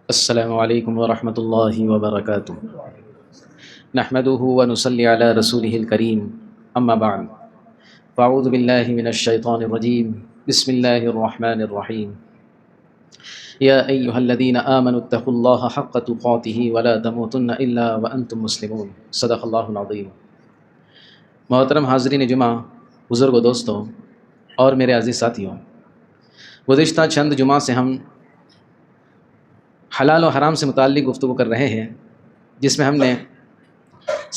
السلام علیکم ورحمۃ اللہ وبرکاتہ نحمده ونصلی علی رسوله الکریم اما بعد فاعوذ باللہ من الشیطان الرجیم بسم اللہ الرحمن الرحیم یا ایہا الذین آمنوا اتقوا اللہ حق تقاته ولا تموتن الا وانتم مسلمون صدق اللہ العظیم۔ محترم حاضرین جمعہ، بزرگ و دوستوں اور میرے عزیز ساتھیوں، گزشتہ چند جمعہ سے ہم حلال و حرام سے متعلق گفتگو کر رہے ہیں، جس میں ہم نے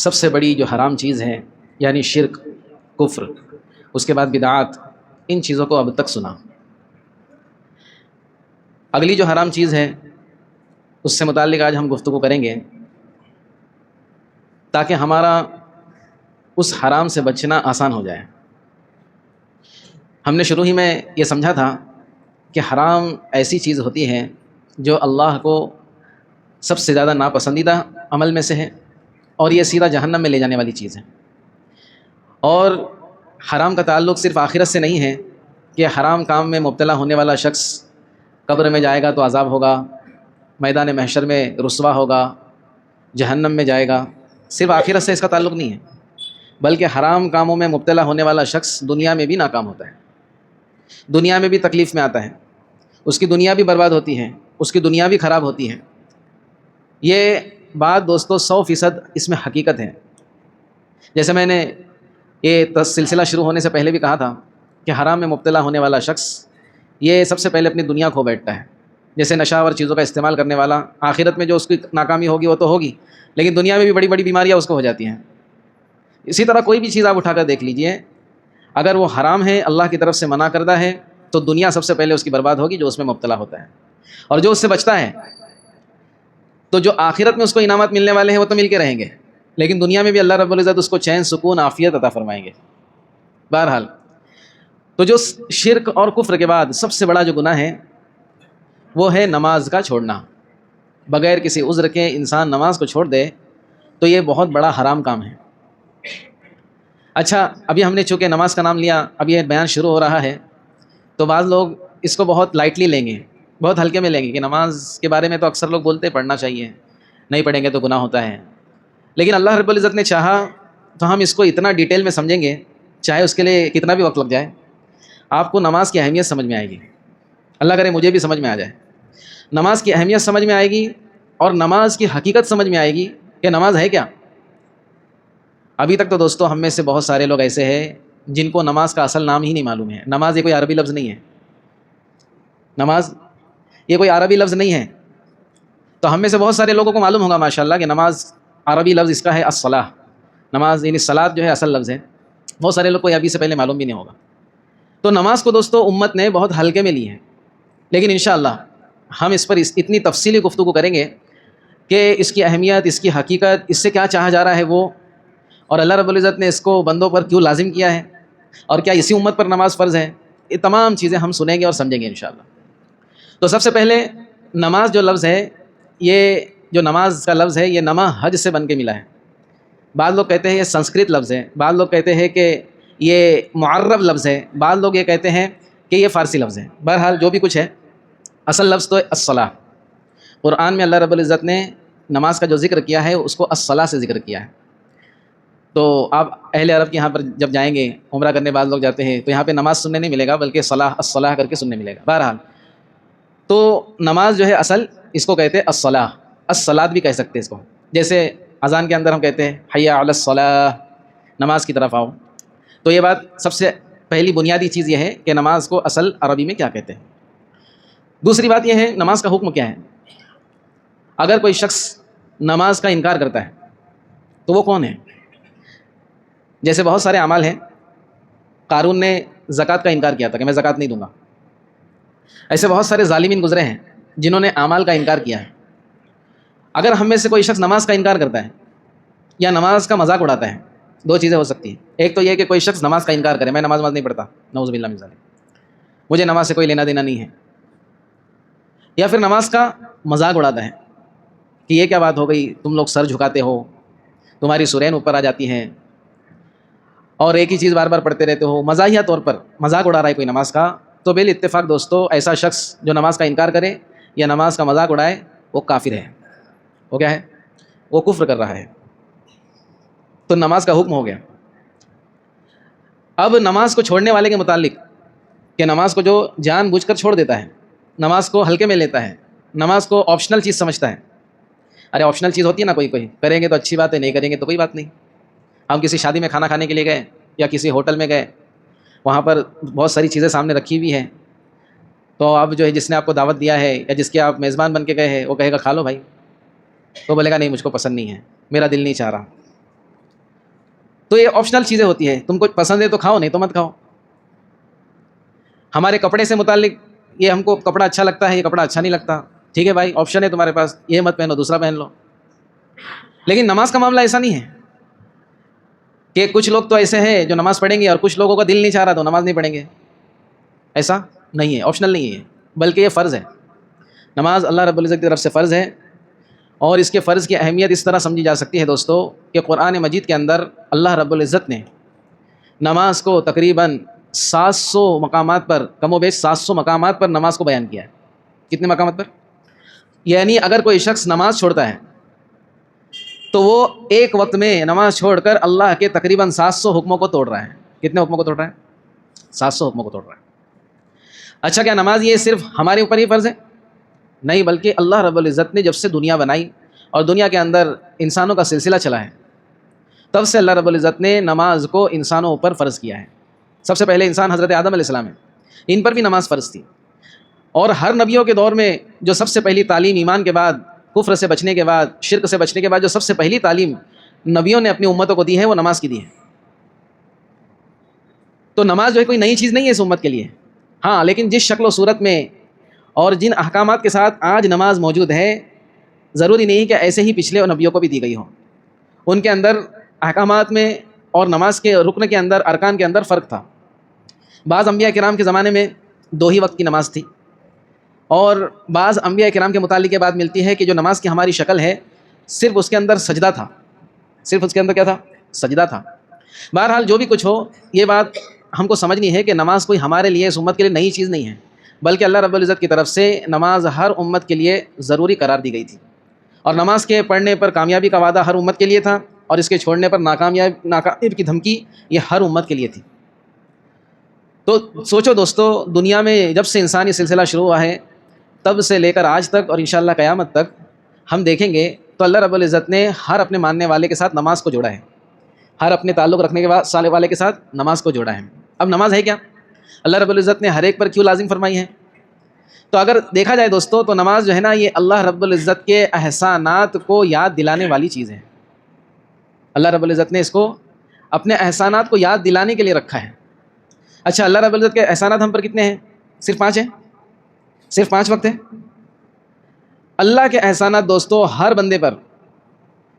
سب سے بڑی جو حرام چیز ہے یعنی شرک، کفر، اس کے بعد بدعات، ان چیزوں کو اب تک سنا۔ اگلی جو حرام چیز ہے اس سے متعلق آج ہم گفتگو کریں گے، تاکہ ہمارا اس حرام سے بچنا آسان ہو جائے۔ ہم نے شروع ہی میں یہ سمجھا تھا کہ حرام ایسی چیز ہوتی ہے جو اللہ کو سب سے زیادہ ناپسندیدہ عمل میں سے ہے، اور یہ سیدھا جہنم میں لے جانے والی چیز ہے۔ اور حرام کا تعلق صرف آخرت سے نہیں ہے کہ حرام کام میں مبتلا ہونے والا شخص قبر میں جائے گا تو عذاب ہوگا، میدان محشر میں رسوا ہوگا، جہنم میں جائے گا۔ صرف آخرت سے اس کا تعلق نہیں ہے، بلکہ حرام کاموں میں مبتلا ہونے والا شخص دنیا میں بھی ناکام ہوتا ہے، دنیا میں بھی تکلیف میں آتا ہے، اس کی دنیا بھی برباد ہوتی ہے، اس کی دنیا بھی خراب ہوتی ہے۔ یہ بات دوستو 100% اس میں حقیقت ہے۔ جیسے میں نے یہ سلسلہ شروع ہونے سے پہلے بھی کہا تھا کہ حرام میں مبتلا ہونے والا شخص یہ سب سے پہلے اپنی دنیا کھو بیٹھتا ہے۔ جیسے نشہ اور چیزوں کا استعمال کرنے والا، آخرت میں جو اس کی ناکامی ہوگی وہ تو ہوگی، لیکن دنیا میں بھی بڑی بڑی بیماریاں اس کو ہو جاتی ہیں۔ اسی طرح کوئی بھی چیز آپ اٹھا کر دیکھ لیجئے، اگر وہ حرام ہے، اللہ کی طرف سے منع کردہ ہے، تو دنیا سب سے پہلے اس کی برباد ہوگی جو اس میں مبتلا ہوتا ہے، اور جو اس سے بچتا ہے تو جو آخرت میں اس کو انعامات ملنے والے ہیں وہ تو مل کے رہیں گے، لیکن دنیا میں بھی اللہ رب العزت اس کو چین، سکون، عافیت عطا فرمائیں گے۔ بہرحال تو جو شرک اور کفر کے بعد سب سے بڑا جو گناہ ہے وہ ہے نماز کا چھوڑنا۔ بغیر کسی عذر کے انسان نماز کو چھوڑ دے تو یہ بہت بڑا حرام کام ہے۔ اچھا، ابھی ہم نے چونکہ نماز کا نام لیا، اب یہ بیان شروع ہو رہا ہے، تو بعض لوگ اس کو بہت لائٹلی لیں گے، بہت ہلکے میں لیں گے کہ نماز کے بارے میں تو اکثر لوگ بولتے پڑھنا چاہیے، نہیں پڑھیں گے تو گناہ ہوتا ہے۔ لیکن اللہ رب العزت نے چاہا تو ہم اس کو اتنا ڈیٹیل میں سمجھیں گے، چاہے اس کے لیے کتنا بھی وقت لگ جائے، آپ کو نماز کی اہمیت سمجھ میں آئے گی۔ اللہ کرے مجھے بھی سمجھ میں آ جائے، نماز کی اہمیت سمجھ میں آئے گی، اور نماز کی حقیقت سمجھ میں آئے گی کہ نماز ہے کیا۔ ابھی تک تو دوستو ہم میں سے بہت سارے لوگ ایسے ہیں جن کو نماز کا اصل نام ہی نہیں معلوم ہے۔ نماز یہ کوئی عربی لفظ نہیں ہے، نماز یہ کوئی عربی لفظ نہیں ہے۔ تو ہم میں سے بہت سارے لوگوں کو معلوم ہوگا ماشاءاللہ کہ نماز عربی لفظ اس کا ہے الصلاۃ، نماز یعنی صلاۃ جو ہے اصل لفظ ہے۔ بہت سارے لوگ کو ابھی سے پہلے معلوم بھی نہیں ہوگا۔ تو نماز کو دوستو امت نے بہت ہلکے میں لی ہے، لیکن انشاءاللہ ہم اس پر اتنی تفصیلی گفتگو کریں گے کہ اس کی اہمیت، اس کی حقیقت، اس سے کیا چاہا جا رہا ہے وہ، اور اللہ رب العزت نے اس کو بندوں پر کیوں لازم کیا ہے، اور کیا اسی امت پر نماز فرض ہے، یہ تمام چیزیں ہم سنیں گے اور سمجھیں گے انشاءاللہ۔ تو سب سے پہلے نماز جو لفظ ہے، یہ جو نماز کا لفظ ہے یہ نما حج سے بن کے ملا ہے۔ بعض لوگ کہتے ہیں یہ سنسکرت لفظ ہے، بعض لوگ کہتے ہیں کہ یہ معرب لفظ ہے، بعض لوگ یہ کہتے ہیں کہ یہ فارسی لفظ ہے۔ بہرحال جو بھی کچھ ہے، اصل لفظ تو الصلاۃ۔ قرآن میں اللہ رب العزت نے نماز کا جو ذکر کیا ہے اس کو الصلاۃ سے ذکر کیا ہے۔ تو آپ اہل عرب کے یہاں پر جب جائیں گے، عمرہ کرنے بعض لوگ جاتے ہیں، تو یہاں پہ نماز سننے نہیں ملے گا، بلکہ صلاح الصلاح کر کے سننے ملے گا۔ بہرحال تو نماز جو ہے اصل اس کو کہتے ہیں الصلاح، الصلاۃ بھی کہہ سکتے ہیں اس کو۔ جیسے اذان کے اندر ہم کہتے ہیں حی علی الصلاح، نماز کی طرف آؤ۔ تو یہ بات سب سے پہلی بنیادی چیز یہ ہے کہ نماز کو اصل عربی میں کیا کہتے ہیں۔ دوسری بات یہ ہے نماز کا حکم کیا ہے۔ اگر کوئی شخص نماز کا انکار کرتا ہے تو وہ کون ہے؟ جیسے بہت سارے اعمال ہیں، قارون نے زکوٰۃ کا انکار کیا تھا کہ میں زکوٰۃ نہیں دوں گا۔ ایسے بہت سارے ظالمین گزرے ہیں جنہوں نے اعمال کا انکار کیا ہے۔ اگر ہم میں سے کوئی شخص نماز کا انکار کرتا ہے یا نماز کا مذاق اڑاتا ہے، دو چیزیں ہو سکتی ہیں۔ ایک تو یہ کہ کوئی شخص نماز کا انکار کرے، میں نماز نہیں پڑھتا، نعوذ باللہ من ذالک، مجھے نماز سے کوئی لینا دینا نہیں ہے، یا پھر نماز کا مذاق اڑاتا ہے کہ یہ کیا بات ہو گئی، تم لوگ سر جھکاتے ہو، تمہاری سرین اوپر آ جاتی ہیں، اور ایک ہی چیز بار بار پڑھتے رہتے ہو، مزاحیہ طور پر مذاق اڑا رہا ہے کوئی نماز کا۔ تو بال اتفاق دوستو ایسا شخص جو نماز کا انکار کرے یا نماز کا مذاق اڑائے، وہ کافر ہے، وہ کیا ہے، وہ کفر کر رہا ہے. تو نماز کا حکم ہو گیا. اب نماز کو چھوڑنے والے کے متعلق کہ نماز کو جو جان بوجھ کر چھوڑ دیتا ہے، نماز کو ہلکے میں لیتا ہے، نماز کو آپشنل چیز سمجھتا ہے. ارے آپشنل چیز ہوتی ہے نا، کوئی کریں گے تو اچھی بات ہے، نہیں کریں گے تو کوئی بات نہیں. ہم کسی شادی میں کھانا کھانے کے لیے گئے یا کسی ہوٹل میں گئے، وہاں پر بہت ساری چیزیں سامنے رکھی ہوئی ہیں، تو اب جو ہے جس نے آپ کو دعوت دیا ہے یا جس کے آپ میزبان بن کے گئے ہیں وہ کہے گا کھا لو بھائی، تو بولے گا نہیں مجھ کو پسند نہیں ہے، میرا دل نہیں چاہ رہا. تو یہ آپشنل چیزیں ہوتی ہیں، تم کو پسند ہے تو کھاؤ، نہیں تو مت کھاؤ. ہمارے کپڑے سے متعلق یہ ہم کو کپڑا اچھا لگتا ہے، یہ کپڑا اچھا نہیں لگتا، ٹھیک ہے بھائی آپشن ہے تمہارے پاس، یہ مت پہنو دوسرا پہن لو. لیکن نماز کا معاملہ ایسا نہیں ہے کہ کچھ لوگ تو ایسے ہیں جو نماز پڑھیں گے اور کچھ لوگوں کا دل نہیں چاہ رہا تو نماز نہیں پڑھیں گے. ایسا نہیں ہے، آپشنل نہیں ہے، بلکہ یہ فرض ہے. نماز اللہ رب العزت کی طرف سے فرض ہے، اور اس کے فرض کی اہمیت اس طرح سمجھی جا سکتی ہے دوستو کہ قرآن مجید کے اندر اللہ رب العزت نے نماز کو تقریباً 700 مقامات پر، کم و بیش 700 مقامات پر نماز کو بیان کیا ہے. کتنے مقامات پر؟ یعنی اگر کوئی شخص نماز چھوڑتا ہے تو وہ ایک وقت میں نماز چھوڑ کر اللہ کے تقریباً 700 حکموں کو توڑ رہا ہے. کتنے حکموں کو توڑ رہا ہے؟ 700 حکموں کو توڑ رہا ہے. اچھا کیا نماز یہ صرف ہمارے اوپر ہی فرض ہے؟ نہیں، بلکہ اللہ رب العزت نے جب سے دنیا بنائی اور دنیا کے اندر انسانوں کا سلسلہ چلا ہے، تب سے اللہ رب العزت نے نماز کو انسانوں پر فرض کیا ہے. سب سے پہلے انسان حضرت آدم علیہ السلام ہیں، ان پر بھی نماز فرض تھی. اور ہر نبیوں کے دور میں جو سب سے پہلی تعلیم ایمان کے بعد، کفر سے بچنے کے بعد، شرک سے بچنے کے بعد جو سب سے پہلی تعلیم نبیوں نے اپنی امتوں کو دی ہے وہ نماز کی دی ہے. تو نماز جو ہے کوئی نئی چیز نہیں ہے اس امت کے لیے. ہاں لیکن جس شکل و صورت میں اور جن احکامات کے ساتھ آج نماز موجود ہے، ضروری نہیں کہ ایسے ہی پچھلے نبیوں کو بھی دی گئی ہو. ان کے اندر احکامات میں اور نماز کے رکن کے اندر، ارکان کے اندر فرق تھا. بعض انبیاء کرام کے زمانے میں 2 ہی وقت کی نماز تھی، اور بعض انبیاء کرام کے متعلق یہ بات ملتی ہے کہ جو نماز کی ہماری شکل ہے صرف اس کے اندر سجدہ تھا، صرف اس کے اندر کیا تھا؟ سجدہ تھا. بہرحال جو بھی کچھ ہو، یہ بات ہم کو سمجھنی ہے کہ نماز کوئی ہمارے لیے، اس امت کے لیے نئی چیز نہیں ہے، بلکہ اللہ رب العزت کی طرف سے نماز ہر امت کے لیے ضروری قرار دی گئی تھی. اور نماز کے پڑھنے پر کامیابی کا وعدہ ہر امت کے لیے تھا، اور اس کے چھوڑنے پر ناکامی کی دھمکی یہ ہر امت کے لیے تھی. تو سوچو دوستو، دنیا میں جب سے انسانی سلسلہ شروع ہوا ہے تب سے لے کر آج تک اور انشاءاللہ قیامت تک ہم دیکھیں گے تو اللہ رب العزت نے ہر اپنے ماننے والے کے ساتھ نماز کو جوڑا ہے، ہر اپنے تعلق رکھنے کے بعد سالے والے کے ساتھ نماز کو جوڑا ہے. اب نماز ہے کیا؟ اللہ رب العزت نے ہر ایک پر کیوں لازم فرمائی ہے؟ تو اگر دیکھا جائے دوستو تو نماز جو ہے نا، یہ اللہ رب العزت کے احسانات کو یاد دلانے والی چیز ہے. اللہ رب العزت نے اس کو اپنے احسانات کو یاد دلانے کے لیے رکھا ہے. اچھا اللہ رب العزت کے احسانات ہم پر کتنے ہیں؟ صرف 5 ہیں، صرف 5 وقت ہیں. اللہ کے احسانات دوستو ہر بندے پر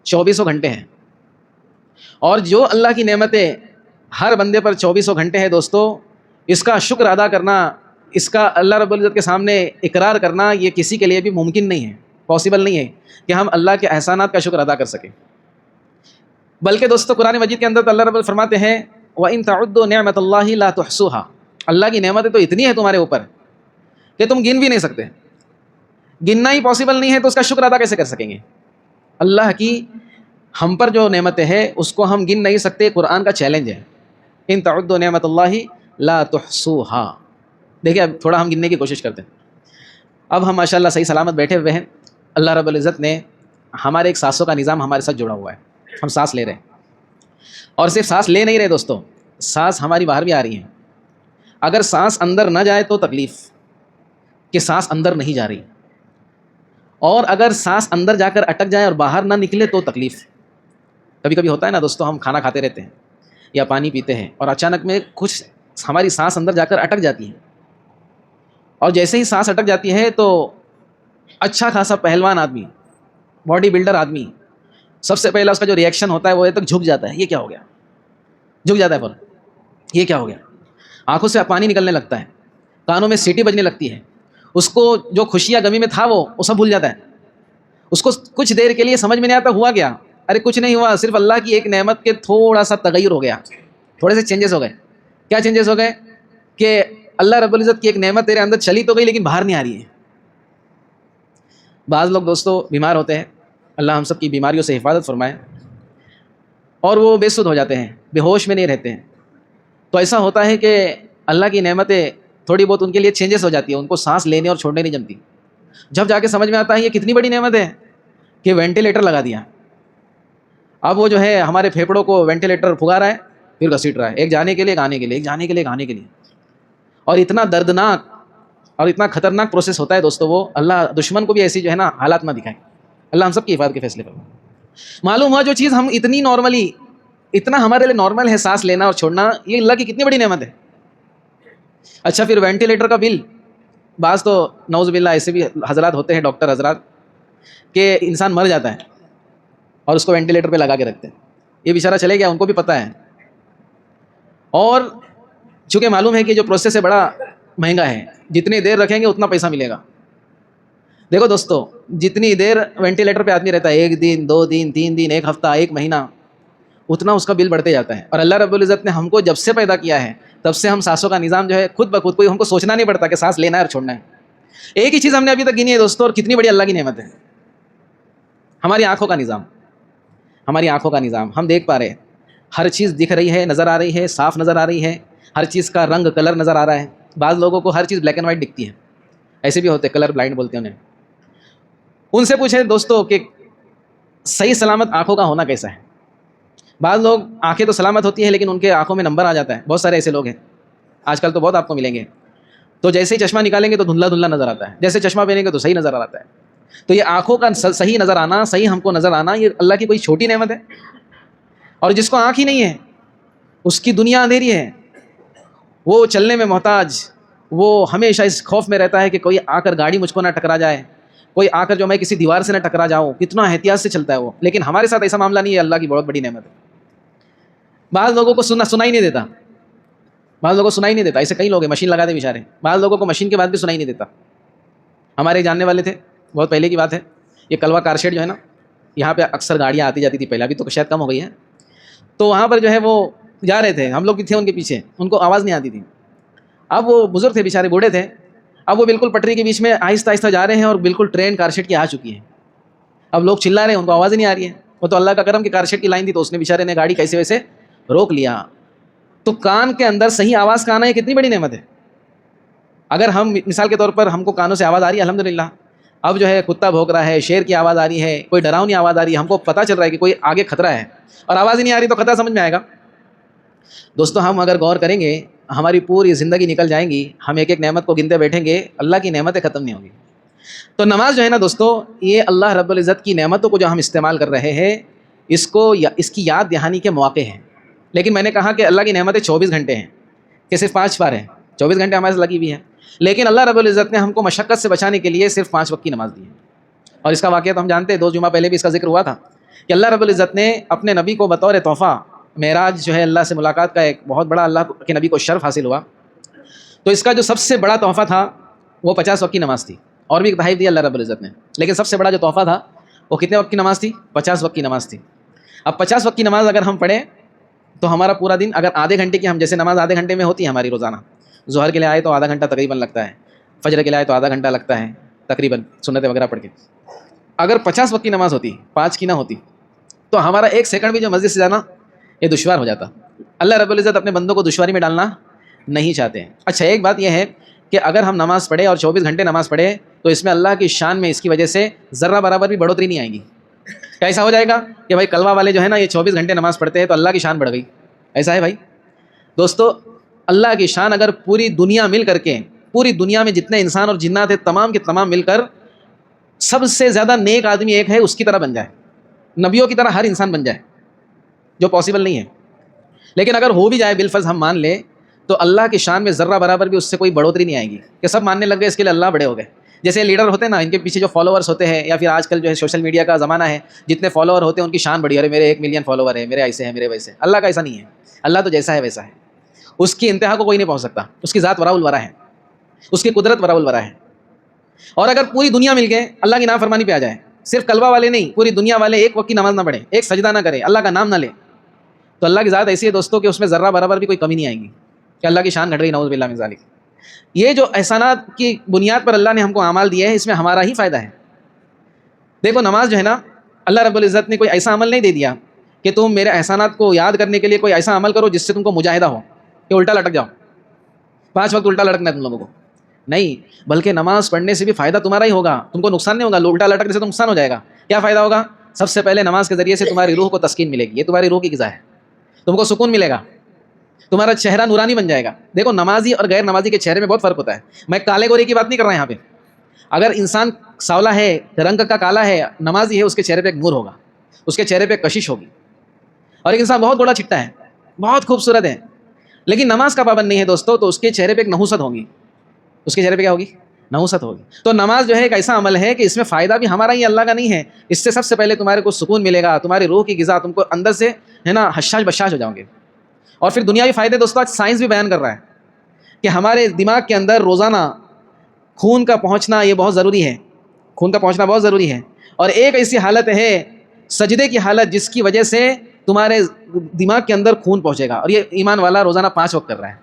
2400 گھنٹے ہیں، اور جو اللہ کی نعمتیں ہر بندے پر 2400 گھنٹے ہیں دوستو، اس کا شکر ادا کرنا، اس کا اللہ رب العزت کے سامنے اقرار کرنا، یہ کسی کے لیے بھی ممکن نہیں ہے، پاسبل نہیں ہے کہ ہم اللہ کے احسانات کا شکر ادا کر سکیں. بلکہ دوستو قرآن مجید کے اندر تو اللہ رب العزت فرماتے ہیں وَإِن تَعُدُّوا نِعْمَةَ اللَّهِ لَا تُحْصُوهَا، اللہ کی نعمتیں تو اتنی ہیں تمہارے اوپر کہ تم گن بھی نہیں سکتے. گننا ہی پاسبل نہیں ہے تو اس کا شکر ادا کیسے کر سکیں گے؟ اللہ کی ہم پر جو نعمتیں ہیں اس کو ہم گن نہیں سکتے. قرآن کا چیلنج ہے، ان تعدوا نعمت اللہ لا تحصوها. دیکھیں اب تھوڑا ہم گننے کی کوشش کرتے ہیں. اب ہم ماشاءاللہ صحیح سلامت بیٹھے ہوئے ہیں، اللہ رب العزت نے ہمارے ایک سانسوں کا نظام ہمارے ساتھ جڑا ہوا ہے. ہم سانس لے رہے ہیں، اور صرف سانس لے نہیں رہے دوستو، سانس ہماری باہر بھی آ رہی ہیں. اگر سانس اندر نہ جائے تو تکلیف کہ سانس اندر نہیں جا رہی، اور اگر سانس اندر جا کر اٹک جائے اور باہر نہ نکلے تو تکلیف. کبھی کبھی ہوتا ہے نا دوستو، ہم کھانا کھاتے رہتے ہیں یا پانی پیتے ہیں اور اچانک میں کچھ ہماری سانس اندر جا کر اٹک جاتی ہے، اور جیسے ہی سانس اٹک جاتی ہے تو اچھا خاصا پہلوان آدمی، باڈی بلڈر آدمی، سب سے پہلا اس کا جو ری ایکشن ہوتا ہے وہ یہ تک جھک جاتا ہے. یہ کیا ہو گیا؟ جھک جاتا ہے پر یہ کیا ہو گیا؟ آنکھوں سے پانی نکلنے لگتا ہے، کانوں میں سیٹی بجنے لگتی ہے. اس کو جو خوشیاں غمی میں تھا وہ سب بھول جاتا ہے. اس کو کچھ دیر کے لیے سمجھ میں نہیں آتا ہوا کیا. ارے کچھ نہیں ہوا، صرف اللہ کی ایک نعمت کے تھوڑا سا تغیر ہو گیا، تھوڑے سے چینجز ہو گئے. کیا چینجز ہو گئے؟ کہ اللہ رب العزت کی ایک نعمت تیرے اندر چلی تو گئی لیکن باہر نہیں آ رہی ہے. بعض لوگ دوستوں بیمار ہوتے ہیں، اللہ ہم سب کی بیماریوں سے حفاظت فرمائے، اور وہ بے سدھ ہو جاتے ہیں، بے ہوش میں نہیں رہتے ہیں. تو ایسا ہوتا ہے کہ اللہ کی نعمتیں تھوڑی بہت ان کے لیے چینجز ہو جاتی ہیں، ان کو سانس لینے اور چھوڑنے نہیں جمتی. جب جا کے سمجھ میں آتا ہے یہ کتنی بڑی نعمت ہے کہ وینٹیلیٹر لگا دیا. اب وہ جو ہے ہمارے پھیپڑوں کو وینٹیلیٹر پھگا رہا ہے، پھر گھسیٹ رہا ہے، ایک جانے کے لیے، ایک آنے کے لیے، ایک جانے کے لیے، ایک آنے کے لیے. اور اتنا دردناک اور اتنا خطرناک پروسیس ہوتا ہے دوستو. وہ اللہ دشمن کو بھی ایسی جو ہے نا حالات نہ دکھائے. اللہ ہم سب کی حفاظت کے فیصلے پر. معلوم ہوا جو چیز ہم اتنی نارملی، اتنا ہمارے لیے نارمل ہے سانس لینا اور چھوڑنا، یہ اللہ کی کتنی بڑی نعمت ہے. اچھا پھر وینٹیلیٹر کا بل، بعض تو نعوذ باللہ ایسے بھی حضرات ہوتے ہیں، ڈاکٹر حضرات، کہ انسان مر جاتا ہے اور اس کو وینٹیلیٹر پہ لگا کے رکھتے ہیں. یہ بیچارہ چلے گیا، ان کو بھی پتہ ہے. اور چونکہ معلوم ہے کہ جو پروسیس ہے بڑا مہنگا ہے، جتنی دیر رکھیں گے اتنا پیسہ ملے گا. دیکھو دوستو، جتنی دیر وینٹیلیٹر پہ آدمی رہتا ہے، 1 دن 2 دن 3 دن 1 ہفتہ 1 مہینہ، اتنا اس کا بل بڑھتے جاتا ہے. اور اللہ رب العزت نے ہم کو جب سے پیدا کیا ہے تب سے ہم سانسوں کا نظام جو ہے خود بخود، کوئی ہم کو سوچنا نہیں پڑتا کہ سانس لینا ہے اور چھوڑنا ہے. ایک ہی چیز ہم نے ابھی تک گنی ہے دوستو، اور کتنی بڑی اللہ کی نعمت ہے. ہماری آنکھوں کا نظام. ہماری آنکھوں کا نظام ہم دیکھ پا رہے ہیں، ہر چیز دکھ رہی ہے، نظر آ رہی ہے، صاف نظر آ رہی ہے، ہر چیز کا رنگ کلر نظر آ رہا ہے. بعض لوگوں کو ہر چیز بلیک اینڈ وائٹ دکھتی ہے، ایسے بھی ہوتے ہیں، کلر بلائنڈ بولتے ہیں انہیں. ان سے پوچھیں دوستو کہ صحیح سلامت آنکھوں کا ہونا کیسا ہے. بعض لوگ آنکھیں تو سلامت ہوتی ہیں لیکن ان کے آنکھوں میں نمبر آ جاتا ہے. بہت سارے ایسے لوگ ہیں آج کل، تو بہت آپ کو ملیں گے. تو جیسے ہی چشمہ نکالیں گے تو دھندلا دھندلا نظر آتا ہے، جیسے چشمہ پہنیں گے تو صحیح نظر آتا ہے. تو یہ آنکھوں کا صحیح نظر آنا، صحیح ہم کو نظر آنا، یہ اللہ کی کوئی چھوٹی نعمت ہے. اور جس کو آنکھ ہی نہیں ہے اس کی دنیا اندھیری ہے، وہ چلنے میں محتاج، وہ ہمیشہ اس خوف میں رہتا ہے کہ کوئی آ کر گاڑی مجھ کو نہ ٹکرا جائے، کوئی آ کر جو میں کسی دیوار سے نہ ٹکرا جاؤں. کتنا احتیاط سے چلتا ہے وہ. لیکن ہمارے ساتھ ایسا معاملہ نہیں ہے، اللہ کی بہت بڑی نعمت ہے. بعض لوگوں کو سنائی نہیں دیتا، بعض لوگوں کو سنائی نہیں دیتا. ایسے کئی لوگ ہیں مشین لگا دے بیچارے، بعض لوگوں کو مشین کے بعد بھی سنائی نہیں دیتا. ہمارے جاننے والے تھے، بہت پہلے کی بات ہے، یہ کلوا کار شیڈ جو ہے نا، یہاں پہ اکثر گاڑیاں آتی جاتی تھی پہلے، ابھی تو شاید کم ہو گئی ہے. تو وہاں پر جو ہے وہ جا رہے تھے، ہم لوگ بھی تھے ان کے پیچھے، ان کو آواز نہیں آتی تھی. اب وہ بزرگ تھے بیچارے، بوڑھے تھے. اب وہ بالکل پٹری کے بیچ میں آہستہ آہستہ جا رہے ہیں اور بالکل ٹرین کار شیڈ کی آ چکی ہے. اب لوگ چلا رہے ہیں، ان کو آواز ہی نہیں آ رہی ہے. وہ تو اللہ کا کرم کہ کار شیڈ کی لائن تھی، تو اس نے بیچارے نے گاڑی کیسے ویسے روک لیا. تو کان کے اندر صحیح آواز کا آنا یہ کتنی بڑی نعمت ہے. اگر ہم مثال کے طور پر ہم کو کانوں سے آواز آ رہی ہے الحمدللہ، اب جو ہے کتا بھونک رہا ہے، شیر کی آواز آ رہی ہے، کوئی ڈراؤنی آواز آ رہی ہے، ہم کو پتہ چل رہا ہے کہ کوئی آگے خطرہ ہے، اور آواز ہی نہیں آ رہی تو خطرہ سمجھ میں آئے گا. دوستو ہم اگر غور کریں گے ہماری پوری زندگی نکل جائیں گی، ہم ایک ایک نعمت کو گنتے بیٹھیں گے، اللہ کی نعمتیں ختم نہیں ہوں گی. تو نماز جو ہے نا دوستو، یہ اللہ رب العزت کی نعمتوں کو جو ہم استعمال کر رہے ہیں، اس کو اس کی یاد دہانی کے مواقع ہیں. لیکن میں نے کہا کہ اللہ کی نعمتیں 24 گھنٹے ہیں، کہ صرف 5 بار ہیں. 24 گھنٹے ہمارے ساتھ لگی ہوئی ہیں، لیکن اللہ رب العزت نے ہم کو مشقت سے بچانے کے لیے صرف 5 وقت کی نماز دی ہے. اور اس کا واقعہ تو ہم جانتے ہیں، 2 جمعہ پہلے بھی اس کا ذکر ہوا تھا کہ اللہ رب العزت نے اپنے نبی کو بطور تحفہ، معراج جو ہے اللہ سے ملاقات کا ایک بہت بڑا اللہ کے نبی کو شرف حاصل ہوا. تو اس کا جو سب سے بڑا تحفہ تھا وہ 50 وقت کی نماز تھی. اور بھی ایک تحائف دی اللہ رب العزت نے، لیکن سب سے بڑا جو تحفہ تھا وہ کتنے وقت کی نماز تھی؟ 50 وقت کی نماز تھی. اب 50 وقت کی نماز اگر ہم پڑھیں تو ہمارا پورا دن، اگر آدھے گھنٹے کی، ہم جیسے نماز آدھے گھنٹے میں ہوتی ہے ہماری روزانہ، ظہر کے لیے آئے تو آدھا گھنٹہ تقریباً لگتا ہے، فجر کے لیے آئے تو آدھا گھنٹہ لگتا ہے تقریباً، سنتیں وغیرہ پڑھ کے. اگر 50 وقت کی نماز ہوتی، 5 کی نہ ہوتی، تو ہمارا 1 سیکنڈ بھی جو مسجد سے جانا یہ دشوار ہو جاتا. اللہ رب العزت اپنے بندوں کو دشواری میں ڈالنا نہیں چاہتے ہیں. اچھا ایک بات یہ ہے کہ اگر ہم نماز پڑھیں اور 24 گھنٹے نماز پڑھیں تو اس میں اللہ کی شان میں اس کی وجہ سے ذرہ برابر بھی بڑھوتری نہیں آئے گی. ایسا ہو جائے گا کہ بھائی کلوہ والے جو ہے نا یہ 24 گھنٹے نماز پڑھتے ہیں تو اللہ کی شان بڑھ گئی، ایسا ہے بھائی؟ دوستو اللہ کی شان اگر پوری دنیا مل کر کے، پوری دنیا میں جتنے انسان اور جنات ہیں تمام کے تمام مل کر سب سے زیادہ نیک آدمی ایک ہے، اس کی طرح بن جائے، نبیوں کی طرح ہر انسان بن جائے، جو پاسبل نہیں ہے. لیکن اگر ہو بھی جائے بالفرض ہم مان لیں، تو اللہ کی شان میں ذرہ برابر بھی اس سے کوئی بڑھوتری نہیں آئے گی کہ سب ماننے لگ گئے اس کے لیے اللہ بڑے ہو گئے. جیسے لیڈر ہوتے ہیں نا، ان کے پیچھے جو فالوورس ہوتے ہیں، یا پھر آج کل جو ہے سوشل میڈیا کا زمانہ ہے، جتنے فالوور ہوتے ہیں ان کی شان بڑھی، ارے میرے 1 ملین فالوور ہے، میرے ایسے ہیں، میرے ویسے. اللہ کا ایسا نہیں ہے، اللہ تو جیسا ہے ویسا ہے، اس کی انتہا کو کوئی نہیں پہنچ سکتا، اس کی ذات وراء الورا ہے، اس کی قدرت وراء الورا ہے. اور اگر پوری دنیا مل کے اللہ کی نافرمانی پہ آ جائے، صرف کلبہ والے نہیں، پوری دنیا والے 1 وقت کی نماز نہ پڑھیں، 1 سجدہ نہ کرے، اللہ کا نام نہ لے، تو اللہ کی ذات ایسی ہے دوستوں کہ اس میں ذرہ برابر بھی کوئی کمی نہیں آئے گی کہ اللہ کی شان گھٹ رہی، نعوذ باللہ من ذالک. یہ جو احسانات کی بنیاد پر اللہ نے ہم کو اعمال دیے ہیں، اس میں ہمارا ہی فائدہ ہے. دیکھو نماز جو ہے نا، اللہ رب العزت نے کوئی ایسا عمل نہیں دے دیا کہ تم میرے احسانات کو یاد کرنے کے لیے کوئی ایسا عمل کرو جس سے تم کو مجاہدہ ہو کہ الٹا لٹک جاؤ، 5 وقت الٹا لٹکنا ہے تم لوگوں کو، نہیں، بلکہ نماز پڑھنے سے بھی فائدہ تمہارا ہی ہوگا، تم کو نقصان نہیں ہوگا، الٹا لٹکنے سے تو نقصان ہو جائے گا۔ کیا فائدہ ہوگا؟ سب سے پہلے نماز کے ذریعے سے تمہاری روح کو تسکین ملے گی، یہ تمہاری روح کی غذا ہے، تم کو سکون ملے گا، تمہارا چہرہ نورانی بن جائے گا۔ دیکھو نمازی اور غیر نمازی کے چہرے میں بہت فرق ہوتا ہے، میں کالے گورے کی بات نہیں کر رہا یہاں پہ، اگر انسان سانولا ہے، رنگ کا کالا ہے، نمازی ہے، اس کے چہرے پہ ایک نور ہوگا، اس کے چہرے پہ کشش ہوگی، اور ایک انسان بہت گوڑا چٹا ہے، بہت خوبصورت ہے، لیکن نماز کا پابند نہیں ہے دوستو، تو اس کے چہرے پہ ایک نحوست ہوگی، اس کے چہرے پہ کیا ہوگی؟ نحوست ہوگی۔ تو نماز جو ہے ایک ایسا عمل ہے کہ اس میں فائدہ بھی ہمارا ہی، اللہ کا نہیں ہے، اس سے سب سے پہلے تمہارے کو سکون ملے گا، تمہاری روح کی غذا، تم کو اندر سے ہے نا حشاش بشاش ہو جاؤ گے۔ اور پھر دنیاوی فائدے دوستو آج سائنس بھی بیان کر رہا ہے کہ ہمارے دماغ کے اندر روزانہ خون کا پہنچنا یہ بہت ضروری ہے، خون کا پہنچنا بہت ضروری ہے، اور ایک ایسی حالت ہے سجدے کی حالت جس کی وجہ سے تمہارے دماغ کے اندر خون پہنچے گا، اور یہ ایمان والا روزانہ 5 وقت کر رہا ہے۔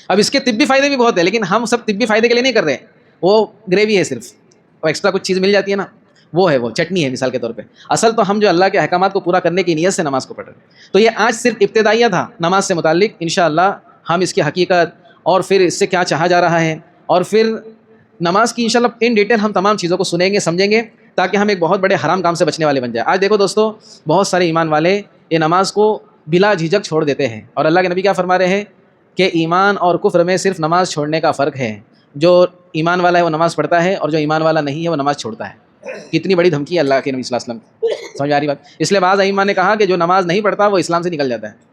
اب اس کے طبی فائدے بھی بہت ہیں، لیکن ہم سب طبی فائدے کے لیے نہیں کر رہے، وہ گریوی ہے صرف، وہ ایکسٹرا کچھ چیز مل جاتی ہے نا، وہ چٹنی ہے مثال کے طور پہ، اصل تو ہم جو اللہ کے احکامات کو پورا کرنے کی نیت سے نماز کو پڑھ رہے ہیں۔ تو یہ آج صرف ابتدائیہ تھا نماز سے متعلق، انشاءاللہ ہم اس کی حقیقت اور پھر اس سے کیا چاہا جا رہا ہے، اور پھر نماز کی انشاءاللہ ان ڈیٹیل ہم تمام چیزوں کو سنیں گے، سمجھیں گے، تاکہ ہم ایک بہت بڑے حرام کام سے بچنے والے بن جائیں۔ آج دیکھو دوستو، بہت سارے ایمان والے یہ نماز کو بلا جھجک چھوڑ دیتے ہیں، اور اللہ کے نبی کیا فرما رہے ہیں کہ ایمان اور کفر میں صرف نماز چھوڑنے کا فرق ہے، جو ایمان والا ہے وہ نماز پڑھتا ہے، اور جو ایمان والا نہیں ہے وہ نماز چھوڑتا ہے۔ کتنی بڑی دھمکی ہے اللہ کے نبی صلی اللہ علیہ وسلم، سمجھ آ رہی بات؟ اس لیے بعض ائمہ نے کہا کہ جو نماز نہیں پڑھتا وہ اسلام سے نکل جاتا ہے،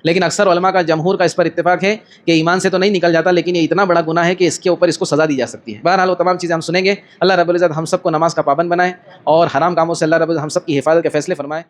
لیکن اکثر علماء کا، جمہور کا اس پر اتفاق ہے کہ ایمان سے تو نہیں نکل جاتا، لیکن یہ اتنا بڑا گناہ ہے کہ اس کے اوپر اس کو سزا دی جا سکتی ہے۔ بہرحال وہ تمام چیزیں ہم سنیں گے۔ اللہ رب العزت ہم سب کو نماز کا پابند بنائے، اور حرام کاموں سے اللہ رب العزت ہم سب کی حفاظت کے فیصلے فرمائے۔